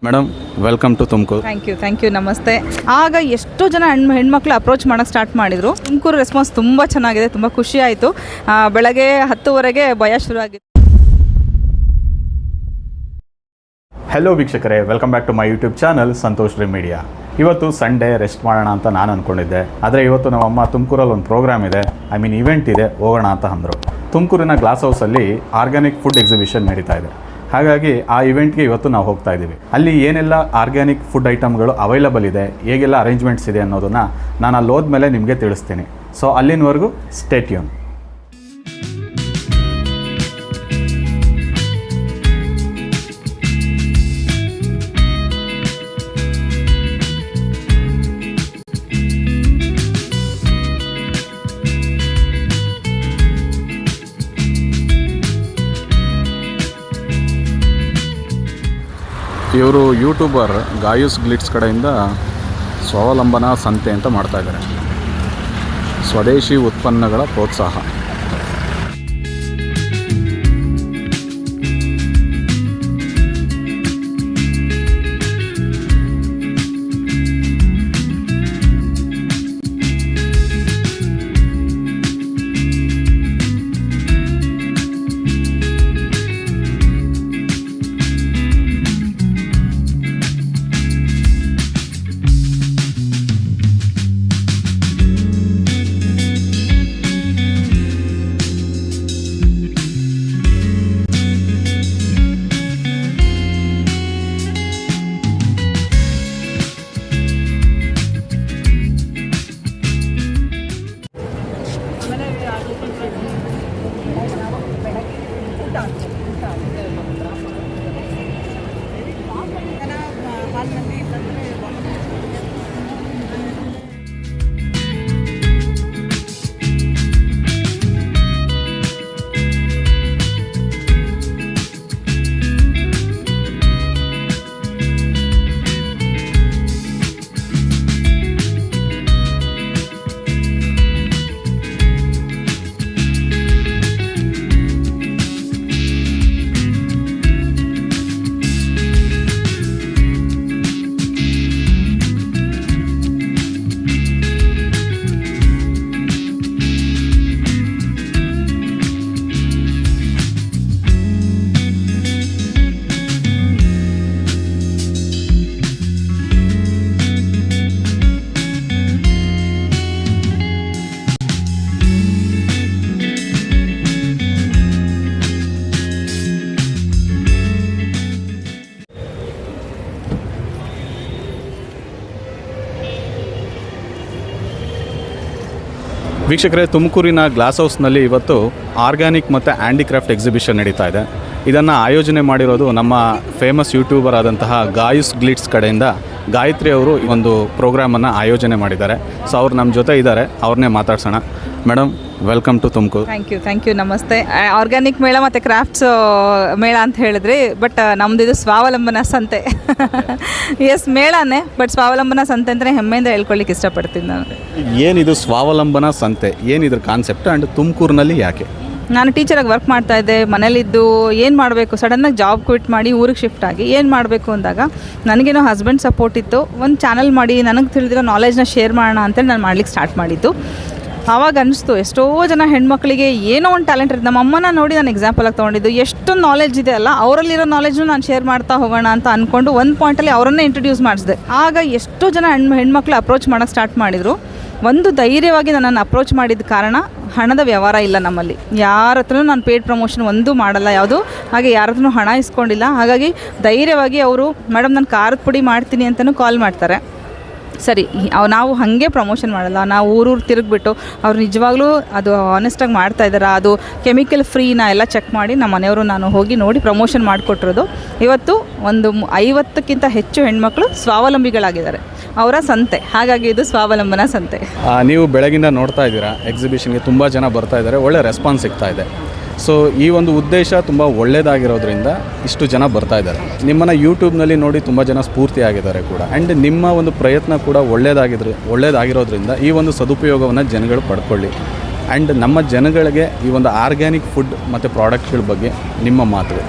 Madam welcome to Tumakuru. Thank you ನಮಸ್ತೆ. ಆಗ ಎಷ್ಟೋ ಜನ ಹೆಣ್ಮಕ್ಳು ಅಪ್ರೋಚ್ ಮಾಡೋಕ್ಕೆ ಸ್ಟಾರ್ಟ್ ಮಾಡಿದರು. ತುಮಕೂರು ರೆಸ್ಪಾನ್ಸ್ ತುಂಬ ಚೆನ್ನಾಗಿದೆ, ತುಂಬ ಖುಷಿ ಆಯಿತು. ಬೆಳಗ್ಗೆ 10:00 ಭಯ ಶುರು ಆಗಿತ್ತು. ಹೆಲೋ ವೀಕ್ಷಕರೇ, welcome back to my YouTube channel Santosh re media. ಇವತ್ತು ಸಂಡೇ ರೆಸ್ಟ್ ಮಾಡೋಣ ಅಂತ ನಾನು ಅಂದ್ಕೊಂಡಿದ್ದೆ, ಆದರೆ ಇವತ್ತು ನಮ್ಮಮ್ಮ ತುಮಕೂರಲ್ಲಿ ಒಂದು ಪ್ರೋಗ್ರಾಮ್ ಇದೆ, ಇವೆಂಟ್ ಇದೆ, ಹೋಗೋಣ ಅಂತ ಅಂದರು. ತುಮಕೂರಿನ ಗ್ಲಾಸ್ ಹೌಸಲ್ಲಿ ಆರ್ಗ್ಯಾನಿಕ್ ಫುಡ್ ಎಕ್ಸಿಬಿಷನ್ ನಡೀತಾ ಇದೆ. ಹಾಗಾಗಿ ಆ ಇವೆಂಟ್ಗೆ ಇವತ್ತು ನಾವು ಹೋಗ್ತಾ ಇದ್ದೀವಿ. ಅಲ್ಲಿ ಏನೆಲ್ಲ ಆರ್ಗ್ಯಾನಿಕ್ ಫುಡ್ ಐಟಮ್ಗಳು ಅವೈಲಬಲ್ ಇದೆ, ಹೇಗೆಲ್ಲ ಅರೇಂಜ್ಮೆಂಟ್ಸ್ ಇದೆ ಅನ್ನೋದನ್ನು ನಾನು ಅಲ್ಲಿ ಹೋದ್ಮೇಲೆ ನಿಮಗೆ ತಿಳಿಸ್ತೀನಿ. ಸೊ ಅಲ್ಲಿನವರೆಗೂ ಸ್ಟೇ ಟ್ಯೂನ್. ಇವರು ಯೂಟ್ಯೂಬರ್ ಗಾಯುಸ್ ಗ್ಲಿಟ್ಸ್ ಕಡೆಯಿಂದ ಸ್ವಾವಲಂಬನಾ ಸಂತೆ ಅಂತ ಮಾಡ್ತಾ ಇದ್ದಾರೆ. ಸ್ವದೇಶಿ ಉತ್ಪನ್ನಗಳ ಪ್ರೋತ್ಸಾಹ. ವೀಕ್ಷಕರೇ, ತುಮಕೂರಿನ ಗ್ಲಾಸ್ ಹೌಸ್ನಲ್ಲಿ ಇವತ್ತು ಆರ್ಗ್ಯಾನಿಕ್ ಮತ್ತು ಹ್ಯಾಂಡಿಕ್ರಾಫ್ಟ್ ಎಕ್ಸಿಬಿಷನ್ ನಡೀತಾ ಇದೆ. ಇದನ್ನು ಆಯೋಜನೆ ಮಾಡಿರೋದು ನಮ್ಮ ಫೇಮಸ್ ಯೂಟ್ಯೂಬರ್ ಆದಂತಹ ಗಾಯುಸ್ ಗ್ಲಿಟ್ಸ್ ಕಡೆಯಿಂದ ಗಾಯತ್ರಿ ಅವರು ಈ ಒಂದು ಪ್ರೋಗ್ರಾಮನ್ನು ಆಯೋಜನೆ ಮಾಡಿದ್ದಾರೆ. ಸೊ ಅವ್ರು ನಮ್ಮ ಜೊತೆ ಇದ್ದಾರೆ, ಅವ್ರನ್ನೇ ಮಾತಾಡ್ಸೋಣ. Madam welcome to Tumakuru. Thank you ನಮಸ್ತೆ. ಆರ್ಗ್ಯಾನಿಕ್ ಮೇಳ ಮತ್ತು ಕ್ರಾಫ್ಟ್ಸ್ ಮೇಳ ಅಂತ ಹೇಳಿದ್ರಿ, ಬಟ್ ನಮ್ಮದು ಇದು ಸ್ವಾವಲಂಬನಾ ಸಂತೆ. ಎಸ್, ಮೇಳನೇ, ಬಟ್ ಸ್ವಾವಲಂಬನಾ ಸಂತೆ ಅಂತಲೇ ಹೆಮ್ಮೆಯಿಂದ ಹೇಳ್ಕೊಳ್ಳಿಕ್ಕೆ ಇಷ್ಟಪಡ್ತೀನಿ ನಾನು. ಏನಿದು ಸ್ವಾವಲಂಬನಾ ಸಂತೆ, ಏನಿದ್ರ ಕಾನ್ಸೆಪ್ಟ್ ಆ್ಯಂಡ್ ತುಮಕೂರಿನಲ್ಲಿ ಯಾಕೆ? ನಾನು ಟೀಚರಾಗಿ ವರ್ಕ್ ಮಾಡ್ತಾಯಿದ್ದೆ. ಮನೇಲಿದ್ದು ಏನು ಮಾಡಬೇಕು, ಸಡನ್ನಾಗಿ ಜಾಬ್ ಕ್ವಿಟ್ ಮಾಡಿ ಊರಿಗೆ ಶಿಫ್ಟ್ ಆಗಿ ಏನು ಮಾಡಬೇಕು ಅಂದಾಗ ನನಗೇನೋ ಹಸ್ಬೆಂಡ್ ಸಪೋರ್ಟ್ ಇತ್ತು. ಒಂದು ಚಾನಲ್ ಮಾಡಿ ನನಗೆ ತಿಳಿದಿರೋ ನಾಲೆಜ್ನ ಶೇರ್ ಮಾಡೋಣ ಅಂತೇಳಿ ನಾನು ಮಾಡ್ಲಿಕ್ಕೆ ಸ್ಟಾರ್ಟ್ ಮಾಡಿದ್ದು. ಆವಾಗ ಅನ್ನಿಸ್ತು, ಎಷ್ಟೋ ಜನ ಹೆಣ್ಮಕ್ಳಿಗೆ ಏನೋ ಒಂದು ಟ್ಯಾಲೆಂಟ್ ಇರುತ್ತೆ. ನಮ್ಮ ಅಮ್ಮನ ನೋಡಿ ನಾನು ಎಕ್ಸಾಂಪಲಾಗಿ ತೊಗೊಂಡಿದ್ದು. ಎಷ್ಟೊಂದು ನಾಲೆಜ್ ಇದೆ ಅಲ್ಲ, ಅವರಲ್ಲಿರೋ ನಾಲೆಜ್ನು ನಾನು ಶೇರ್ ಮಾಡ್ತಾ ಹೋಗೋಣ ಅಂತ ಅಂದ್ಕೊಂಡು ಒಂದು ಪಾಯಿಂಟಲ್ಲಿ ಅವರನ್ನೇ ಇಂಟ್ರೊಡ್ಯೂಸ್ ಮಾಡಿಸಿದೆ. ಆಗ ಎಷ್ಟೋ ಜನ ಹೆಣ್ಮಕ್ಳು ಅಪ್ರೋಚ್ ಮಾಡೋಕ್ಕೆ ಸ್ಟಾರ್ಟ್ ಮಾಡಿದರು. ಒಂದು ಧೈರ್ಯವಾಗಿ ನನ್ನನ್ನು ಅಪ್ರೋಚ್ ಮಾಡಿದ ಕಾರಣ, ಹಣದ ವ್ಯವಹಾರ ಇಲ್ಲ ನಮ್ಮಲ್ಲಿ, ಯಾರ ಹತ್ರನೂ ನಾನು ಪೇಯ್ಡ್ ಪ್ರಮೋಷನ್ ಒಂದೂ ಮಾಡಲ್ಲ ಯಾವುದು, ಹಾಗೆ ಯಾರ ಹತ್ರನೂ ಹಣ ಇಸ್ಕೊಂಡಿಲ್ಲ. ಹಾಗಾಗಿ ಧೈರ್ಯವಾಗಿ ಅವರು ಮೇಡಮ್ ನಾನು ಖಾರದ ಪುಡಿ ಮಾಡ್ತೀನಿ ಅಂತಲೂ ಕಾಲ್ ಮಾಡ್ತಾರೆ. ಸರಿ, ನಾವು ಹಾಗೆ ಪ್ರಮೋಷನ್ ಮಾಡಲ್ಲ, ನಾವು ಊರೂರು ತಿರುಗಿಬಿಟ್ಟು ಅವ್ರು ನಿಜವಾಗ್ಲೂ ಅದು ಆನೆಸ್ಟಾಗಿ ಮಾಡ್ತಾಯಿದ್ದಾರೆ, ಅದು ಕೆಮಿಕಲ್ ಫ್ರೀನ ಎಲ್ಲ ಚೆಕ್ ಮಾಡಿ ನಮ್ಮ ಮನೆಯವರು ನಾನು ಹೋಗಿ ನೋಡಿ ಪ್ರಮೋಷನ್ ಮಾಡಿಕೊಟ್ಟಿರೋದು. ಇವತ್ತು ಒಂದು 50ಕ್ಕಿಂತ ಹೆಚ್ಚು ಹೆಣ್ಮಕ್ಳು ಸ್ವಾವಲಂಬಿಗಳಾಗಿದ್ದಾರೆ. ಅವರ ಸಂತೆ, ಹಾಗಾಗಿ ಇದು ಸ್ವಾವಲಂಬನಾ ಸಂತೆ. ನೀವು ಬೆಳಗಿಂದ ನೋಡ್ತಾ ಇದ್ದೀರಾ, ಎಕ್ಸಿಬಿಷನ್ಗೆ ತುಂಬ ಜನ ಬರ್ತಾ ಇದ್ದಾರೆ, ಒಳ್ಳೆ ರೆಸ್ಪಾನ್ಸ್ ಸಿಗ್ತಾ ಇದೆ. ಸೊ ಈ ಒಂದು ಉದ್ದೇಶ ತುಂಬ ಒಳ್ಳೆಯದಾಗಿರೋದ್ರಿಂದ ಇಷ್ಟು ಜನ ಬರ್ತಾ ಇದ್ದಾರೆ. ನಿಮ್ಮನ್ನು ಯೂಟ್ಯೂಬ್ನಲ್ಲಿ ನೋಡಿ ತುಂಬ ಜನ ಸ್ಫೂರ್ತಿಯಾಗಿದ್ದಾರೆ ಕೂಡ. ಆ್ಯಂಡ್ ನಿಮ್ಮ ಒಂದು ಪ್ರಯತ್ನ ಕೂಡ ಒಳ್ಳೆಯದಾಗಿರೋದ್ರಿಂದ ಈ ಒಂದು ಸದುಪಯೋಗವನ್ನು ಜನಗಳು ಪಡ್ಕೊಳ್ಳಿ. ಆ್ಯಂಡ್ ನಮ್ಮ ಜನಗಳಿಗೆ ಈ ಒಂದು ಆರ್ಗ್ಯಾನಿಕ್ ಫುಡ್ ಮತ್ತು ಪ್ರಾಡಕ್ಟ್ಗಳ ಬಗ್ಗೆ ನಿಮ್ಮ ಮಾತು.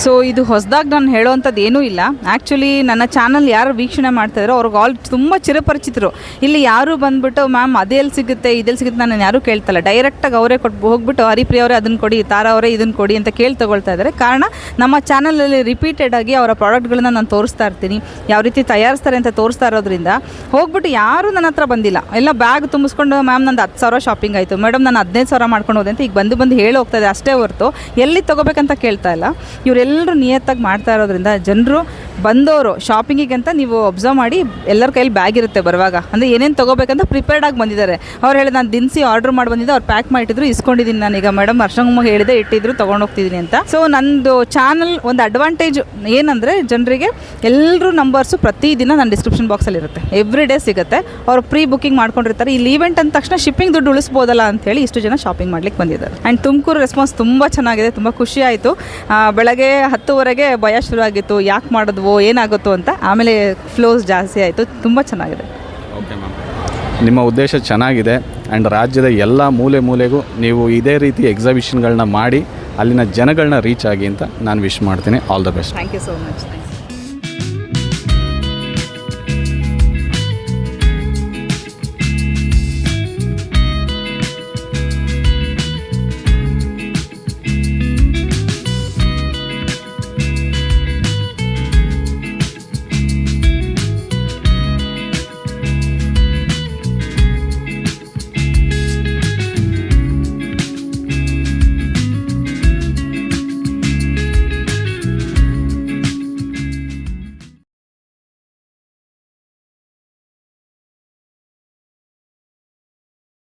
ಸೊ ಇದು ಹೊಸದಾಗಿ ನಾನು ಹೇಳೋವಂಥದ್ದು ಏನೂ ಇಲ್ಲ. ಆ್ಯಕ್ಚುಲಿ ನನ್ನ ಚಾನಲ್ ಯಾರು ವೀಕ್ಷಣೆ ಮಾಡ್ತಾಯಿದ್ರು ಅವ್ರಿಗೆ ತುಂಬ ಚಿರಪರಿಚಿತರು. ಇಲ್ಲಿ ಯಾರು ಬಂದುಬಿಟ್ಟು ಮ್ಯಾಮ್ ಅದೆಲ್ಲಿ ಸಿಗುತ್ತೆ ಇದೆಲ್ಲಿ ಸಿಗುತ್ತೆ ನಾನು ಯಾರೂ ಕೇಳ್ತಲ್ಲ. ಡೈರೆಕ್ಟಾಗಿ ಅವರೇ ಹೋಗ್ಬಿಟ್ಟು ಹರಿಪ್ರಿಯ ಅವರೇ ಅದನ್ನು ಕೊಡಿ, ತಾರಾ ಅವರೇ ಇದನ್ನು ಕೊಡಿ ಅಂತ ತೊಗೊಳ್ತಾ ಇದ್ದಾರೆ. ಕಾರಣ ನಮ್ಮ ಚಾನಲಲ್ಲಿ ರಿಪೀಟೆಡಾಗಿ ಅವರ ಪ್ರಾಡಕ್ಟ್ಗಳನ್ನ ನಾನು ತೋರಿಸ್ತಾ ಇರ್ತೀನಿ, ಯಾವ ರೀತಿ ತಯಾರಿಸ್ತಾರೆ ಅಂತ ತೋರಿಸ್ತಾ ಇರೋದ್ರಿಂದ ಹೋಗ್ಬಿಟ್ಟು ಯಾರೂ ನನ್ನ ಹತ್ರ ಬಂದಿಲ್ಲ. ಎಲ್ಲ ಬ್ಯಾಗ್ ತುಂಬಿಸ್ಕೊಂಡು ಮ್ಯಾಮ್ ನಂದು 10,000 ಶಾಪಿಂಗ್ ಆಯಿತು, ಮೇಡಮ್ ನಾನು 15,000 ಮಾಡ್ಕೊಂಡು ಹೋದೆ ಅಂತ ಈಗ ಬಂದು ಹೇಳಿ ಹೋಗ್ತಾಯಿದೆ ಅಷ್ಟೇ ಹೊರತು ಎಲ್ಲಿ ತೊಗೋಬೇಕಂತ ಕೇಳ್ತಾ ಇಲ್ಲ. ಇವರೆಲ್ಲರೂ ನಿಯತ್ತಾಗಿ ಮಾಡ್ತಾ ಇರೋದ್ರಿಂದ ಜನರು ಬಂದವರು ಶಾಪಿಂಗಿಗೆ ಅಂತ ನೀವು ಒಬ್ಸರ್ವ್ ಮಾಡಿ ಎಲ್ಲರ ಕೈಯಲ್ಲಿ ಬ್ಯಾಗ್ ಇರುತ್ತೆ ಬರುವಾಗ. ಅಂದರೆ ಏನೇನು ತೊಗೋಬೇಕಂತ ಪ್ರಿಪೇರ್ಡಾಗಿ ಬಂದಿದ್ದಾರೆ. ಅವ್ರು ಹೇಳಿ ನಾನು ದಿನಸಿ ಆರ್ಡ್ರ್ ಮಾಡಿ ಬಂದಿದ್ದೆ, ಅವ್ರು ಪ್ಯಾಕ್ ಮಾಡಿಟ್ಟಿದ್ರು, ಇಸ್ಕೊಂಡಿದ್ದೀನಿ ನಾನೀಗ ಮೇಡಮ್ ಅರ್ಶಂಗಮ್ಮಗೆ ಹೇಳಿದೆ ಇಟ್ಟಿದ್ರು ತೊಗೊಂಡೋಗ್ತಿದ್ದೀನಿ ಅಂತ. ಸೊ ನಂದು ಚಾನಲ್ ಒಂದು ಅಡ್ವಾಂಟೇಜ್ ಏನಂದರೆ ಜನರಿಗೆ ಎಲ್ಲರೂ ನಂಬರ್ಸು ಪ್ರತಿದಿನ ನನ್ನ ಡಿಸ್ಕ್ರಿಪ್ಷನ್ ಬಾಕ್ಸಲ್ಲಿ ಇರುತ್ತೆ, ಎವ್ರಿ ಡೇ ಸಿಗುತ್ತೆ. ಅವ್ರು ಪ್ರೀ ಬುಕ್ಕಿಂಗ್ ಮಾಡ್ಕೊಂಡಿರ್ತಾರೆ. ಇಲ್ಲಿ ಈವೆಂಟ್ ಅಂದ ತಕ್ಷಣ ಶಿಪ್ಪಿಂಗ್ ದುಡ್ಡು ಉಳಿಸ್ಬೋದಲ್ಲ ಅಂಥೇಳಿ ಇಷ್ಟು ಜನ ಶಾಪಿಂಗ್ ಮಾಡ್ಲಿಕ್ಕೆ ಬಂದಿದ್ದಾರೆ. ಆ್ಯಂಡ್ ತುಮಕೂರು ರೆಸ್ಪಾನ್ಸ್ ತುಂಬ ಚೆನ್ನಾಗಿದೆ, ತುಂಬ ಖುಷಿ ಆಯಿತು. ಬೆಳಗ್ಗೆ 10:00ವರೆಗೆ ಭಯ ಶುರು ಆಗಿತ್ತು, ಯಾಕೆ ಮಾಡಿದ್ವೋ ಏನಾಗುತ್ತೋ ಅಂತ. ಆಮೇಲೆ ಫ್ಲೋಸ್ ಜಾಸ್ತಿ ಆಯಿತು, ತುಂಬ ಚೆನ್ನಾಗಿದೆ. ಓಕೆ ಮ್ಯಾಮ್, ನಿಮ್ಮ ಉದ್ದೇಶ ಚೆನ್ನಾಗಿದೆ. ಆ್ಯಂಡ್ ರಾಜ್ಯದ ಎಲ್ಲ ಮೂಲೆಗೂ ನೀವು ಇದೇ ರೀತಿ ಎಕ್ಸಿಬಿಷನ್ಗಳನ್ನ ಮಾಡಿ ಅಲ್ಲಿನ ಜನಗಳನ್ನ ರೀಚ್ ಆಗಿ ಅಂತ ನಾನು ವಿಶ್ ಮಾಡ್ತೀನಿ. All the best. Thank you so much.